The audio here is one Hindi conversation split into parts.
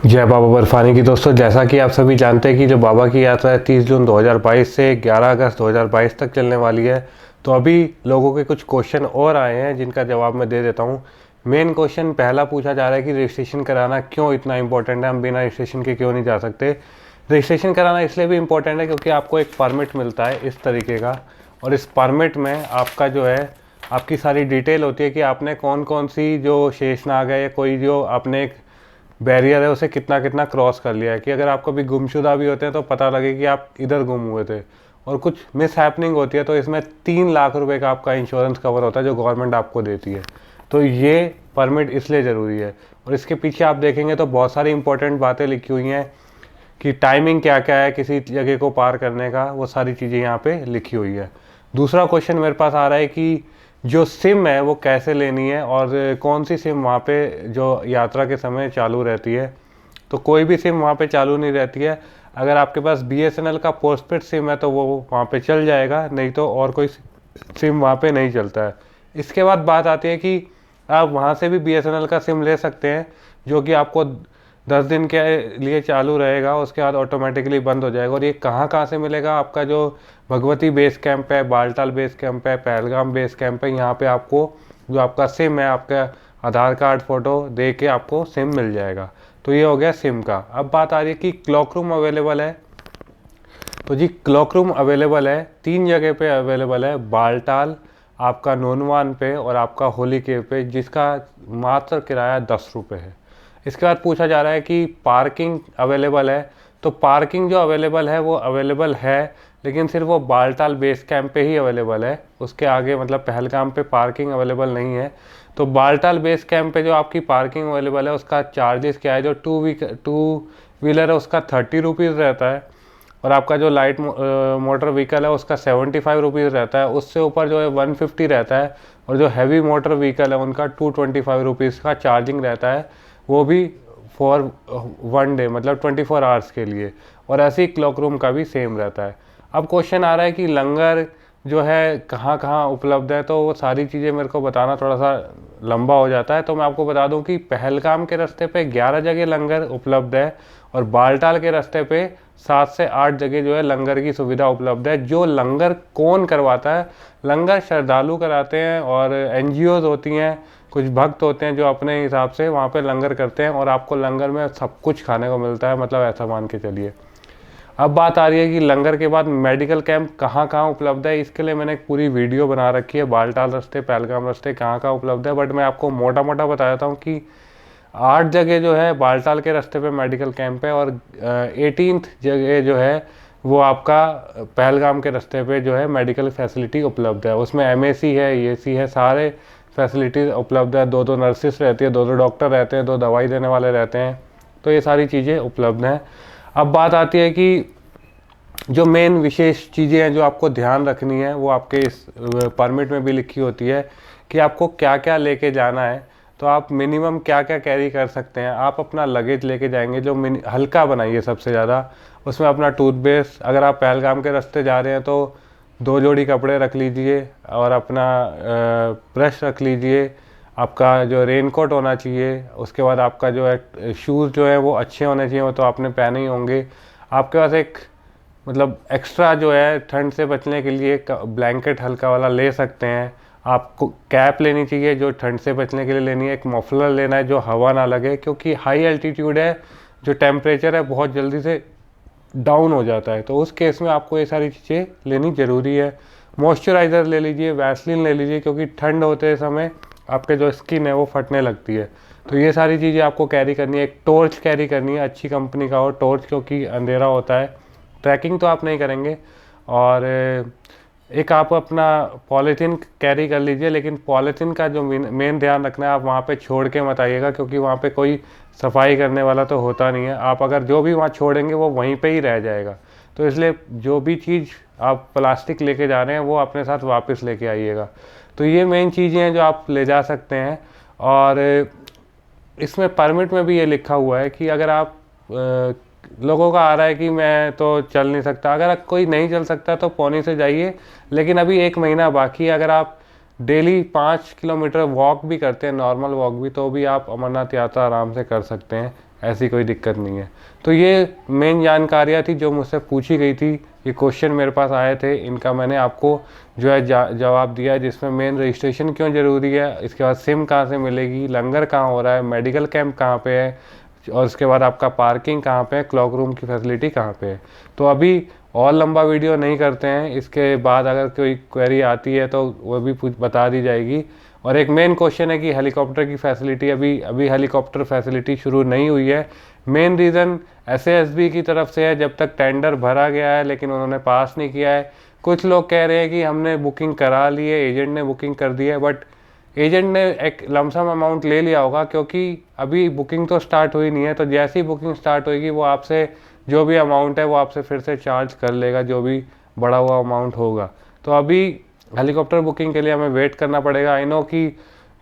जय बाबा बर्फानी की। दोस्तों, जैसा कि आप सभी जानते हैं कि जो बाबा की यात्रा है 30 जून 2022 से 11 अगस्त 2022 तक चलने वाली है। तो अभी लोगों के कुछ क्वेश्चन और आए हैं जिनका जवाब मैं दे देता हूं। मेन क्वेश्चन पहला पूछा जा रहा है कि रजिस्ट्रेशन कराना क्यों इतना इंपॉर्टेंट है, हम बिना रजिस्ट्रेशन के क्यों नहीं जा सकते। रजिस्ट्रेशन कराना इसलिए भी इम्पोर्टेंट है क्योंकि आपको एक परमिट मिलता है इस तरीके का, और इस परमिट में आपका जो है आपकी सारी डिटेल होती है कि आपने कौन कौन सी जो शेषनाग है या कोई जो आपने एक बैरियर है उसे कितना कितना क्रॉस कर लिया है, कि अगर आप कभी गुमशुदा भी होते हैं तो पता लगे कि आप इधर गुम हुए थे और कुछ मिस हैपनिंग होती है, तो इसमें 3 लाख रुपए का आपका इंश्योरेंस कवर होता है जो गवर्नमेंट आपको देती है। तो ये परमिट इसलिए ज़रूरी है। और इसके पीछे आप देखेंगे तो बहुत सारी इंपॉर्टेंट बातें लिखी हुई हैं कि टाइमिंग क्या क्या है किसी जगह को पार करने का, वो सारी चीज़ें यहाँ पे लिखी हुई है। दूसरा क्वेश्चन मेरे पास आ रहा है कि जो सिम है वो कैसे लेनी है और कौन सी सिम वहाँ पे जो यात्रा के समय चालू रहती है। तो कोई भी सिम वहाँ पे चालू नहीं रहती है। अगर आपके पास BSNL का पोस्टपेड सिम है तो वो वहाँ पे चल जाएगा, नहीं तो और कोई सिम वहाँ पे नहीं चलता है। इसके बाद बात आती है कि आप वहाँ से भी BSNL का सिम ले सकते हैं जो कि आपको 10 दिन के लिए चालू रहेगा, उसके बाद ऑटोमेटिकली बंद हो जाएगा। और ये कहाँ कहाँ से मिलेगा? आपका जो भगवती बेस कैंप है, बालटाल बेस कैंप है, पहलगाम बेस कैंप है, यहाँ पे आपको जो आपका सिम है आपका आधार कार्ड फ़ोटो दे के आपको सिम मिल जाएगा। तो ये हो गया सिम का। अब बात आ रही है कि क्लॉक रूम अवेलेबल है। तो जी क्लॉक रूम अवेलेबल है 3 जगह पे अवेलेबल है, बालटाल, आपका नोनवान पे और आपका होली केव पे, जिसका मात्र किराया 10 रुपये है। इसके बाद पूछा जा रहा है कि पार्किंग अवेलेबल है। तो पार्किंग जो अवेलेबल है वो अवेलेबल है, लेकिन सिर्फ वो बालटाल बेस कैंप पे ही अवेलेबल है, उसके आगे मतलब पहलगाम पे पार्किंग अवेलेबल नहीं है। तो बालटाल बेस कैंप पे जो आपकी पार्किंग अवेलेबल है उसका चार्जेस क्या है? जो टू व्हीलर है उसका 30 रुपीज़ रहता है, और आपका जो लाइट मोटर व्हीकल है उसका 75 रुपीज़ रहता है। उससे ऊपर जो है 150 रहता है, और जो हैवी मोटर व्हीकल है उनका 225 रुपीज़ का चार्जिंग रहता है, वो भी फॉर 1 डे मतलब 24 आवर्स के लिए। और ऐसे ही क्लॉक रूम का भी सेम रहता है। अब क्वेश्चन आ रहा है कि लंगर जो है कहाँ कहाँ उपलब्ध है, तो वो सारी चीज़ें मेरे को बताना थोड़ा सा लंबा हो जाता है। तो मैं आपको बता दूं कि पहलगाम के रास्ते पे 11 जगह लंगर उपलब्ध है, और बालटाल के रास्ते पे 7 से 8 जगह जो है लंगर की सुविधा उपलब्ध है। जो लंगर कौन करवाता है? लंगर श्रद्धालु कराते हैं, और NGOs होती हैं, कुछ भक्त होते हैं जो अपने हिसाब से वहाँ पे लंगर करते हैं, और आपको लंगर में सब कुछ खाने को मिलता है, मतलब ऐसा मान के चलिए। अब बात आ रही है कि लंगर के बाद मेडिकल कैंप कहाँ कहाँ उपलब्ध है। इसके लिए मैंने एक पूरी वीडियो बना रखी है, बालटाल रास्ते पहलगाम रास्ते कहाँ कहाँ उपलब्ध है, बट मैं आपको मोटा मोटा बता देता हूँ कि 8 जगह जो है बालटाल के रास्ते पे मेडिकल कैंप है, और 18th जगह जो है वो आपका पहलगाम के रास्ते पे जो है मेडिकल फैसिलिटी उपलब्ध है। उसमें MAC है, EAC है, सारे फैसिलिटीज़ उपलब्ध है। 2 नर्सिस रहती है, 2 डॉक्टर रहते हैं, 2 दवाई देने वाले रहते हैं। तो ये सारी चीज़ें उपलब्ध हैं। अब बात आती है कि जो मेन विशेष चीज़ें हैं जो आपको ध्यान रखनी है, वो आपके इस परमिट में भी लिखी होती है कि आपको क्या क्या लेके जाना है। तो आप मिनिमम क्या क्या कैरी कर सकते हैं। आप अपना लगेज लेके जाएंगे जो हल्का बनाइए सबसे ज़्यादा। उसमें अपना टूथपेस्ट, अगर आप पहलगाम के रास्ते जा रहे हैं तो 2 जोड़ी कपड़े रख लीजिए, और अपना ब्रश रख लीजिए, आपका जो रेनकोट होना चाहिए। उसके बाद आपका जो है शूज़ जो है वो अच्छे होने चाहिए, वो तो आपने पहने ही होंगे। आपके पास एक मतलब एक्स्ट्रा जो है ठंड से बचने के लिए एक ब्लैंकेट हल्का वाला ले सकते हैं। आपको कैप लेनी चाहिए जो ठंड से बचने के लिए लेनी है। एक मफलर लेना है जो हवा ना लगे, क्योंकि हाई एल्टीट्यूड है, जो टेम्परेचर है बहुत जल्दी से डाउन हो जाता है। तो उस केस में आपको ये सारी चीज़ें लेनी ज़रूरी है। मॉइस्चराइज़र ले लीजिए, वैसलीन ले लीजिए, क्योंकि ठंड होते समय आपके जो स्किन है वो फटने लगती है। तो ये सारी चीज़ें आपको कैरी करनी है। एक टॉर्च कैरी करनी है, अच्छी कंपनी का हो टॉर्च, क्योंकि अंधेरा होता है। ट्रैकिंग तो आप नहीं करेंगे। और एक आप अपना पॉलीथीन कैरी कर लीजिए, लेकिन पॉलीथीन का जो मेन ध्यान रखना है, आप वहाँ पे छोड़ के मत आइएगा, क्योंकि वहाँ पे कोई सफाई करने वाला तो होता नहीं है। आप अगर जो भी वहाँ छोड़ेंगे वो वहीं पे ही रह जाएगा। तो इसलिए जो भी चीज़ आप प्लास्टिक लेके जा रहे हैं वो अपने साथ वापस लेके आइएगा। तो ये मेन चीज़ें हैं जो आप ले जा सकते हैं। और इसमें परमिट में भी ये लिखा हुआ है कि अगर आप लोगों का आ रहा है कि मैं तो चल नहीं सकता, अगर कोई नहीं चल सकता तो पौनी से जाइए, लेकिन अभी 1 महीना बाकी है। अगर आप डेली 5 किलोमीटर वॉक भी करते हैं, नॉर्मल वॉक भी, तो भी आप अमरनाथ यात्रा आराम से कर सकते हैं। ऐसी कोई दिक्कत नहीं है। तो ये मेन जानकारियाँ थी जो मुझसे पूछी गई थी, ये क्वेश्चन मेरे पास आए थे, इनका मैंने आपको जो है जवाब दिया है, जिसमें मेन रजिस्ट्रेशन क्यों ज़रूरी है, इसके बाद सिम कहाँ से मिलेगी, लंगर कहाँ हो रहा है, मेडिकल कैंप कहाँ पे है, और उसके बाद आपका पार्किंग कहाँ पे है, क्लॉक रूम की फैसिलिटी कहाँ पे है। तो अभी और लंबा वीडियो नहीं करते हैं, इसके बाद अगर कोई क्वेरी आती है तो वो भी बता दी जाएगी। और एक मेन क्वेश्चन है कि हेलीकॉप्टर की फैसिलिटी, अभी हेलीकॉप्टर फैसिलिटी शुरू नहीं हुई है। मेन रीज़न एसएएसबी की तरफ से है, जब तक टेंडर भरा गया है लेकिन उन्होंने पास नहीं किया है। कुछ लोग कह रहे हैं कि हमने बुकिंग करा ली है, एजेंट ने बुकिंग कर दी है, बट एजेंट ने एक लमसम अमाउंट ले लिया होगा, क्योंकि अभी बुकिंग तो स्टार्ट हुई नहीं है। तो जैसी बुकिंग स्टार्ट होगी वो आपसे जो भी अमाउंट है वो आपसे फिर से चार्ज कर लेगा, जो भी बढ़ा हुआ अमाउंट होगा। तो अभी हेलीकॉप्टर बुकिंग के लिए हमें वेट करना पड़ेगा। आई नो कि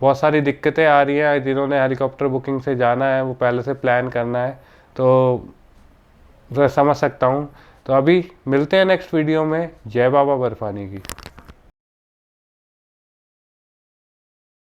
बहुत सारी दिक्कतें आ रही हैं, जिन्होंने हेलीकॉप्टर बुकिंग से जाना है वो पहले से प्लान करना है, तो मैं समझ सकता हूँ। तो अभी मिलते हैं नेक्स्ट वीडियो में। जय बाबा बर्फानी की।